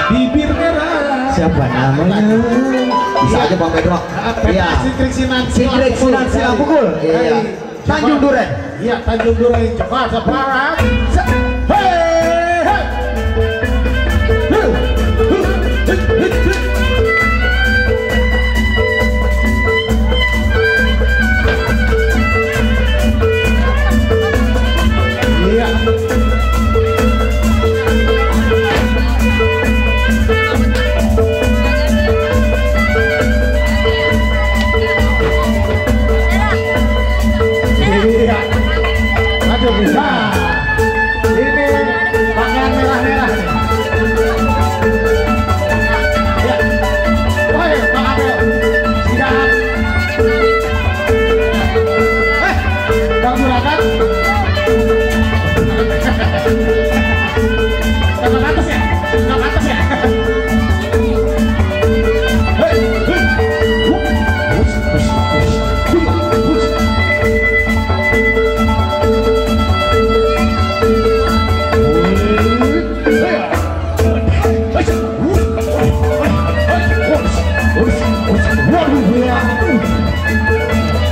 bibir merah. Siapa namanya? Bisa aja Bang Pedro. Iya. Sikrik Sinan Silang Pukul. Iya. Tanjung Duren. Iya, Tanjung Duren, Jakarta Barat.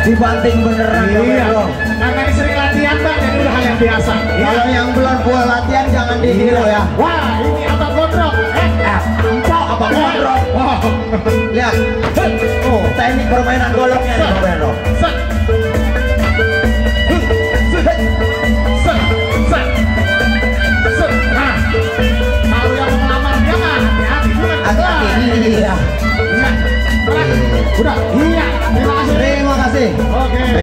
Dibanting beneran. Iya, karena ini sering latihan Bang, jadi udah hal yang biasa. Kalau yang belum buat latihan jangan ditiru ya. Wah, ini Abang Gondrong. Abang Gondrong. Oh. Lihat. Oh, teknik permainan goloknya nih Bang Pedro.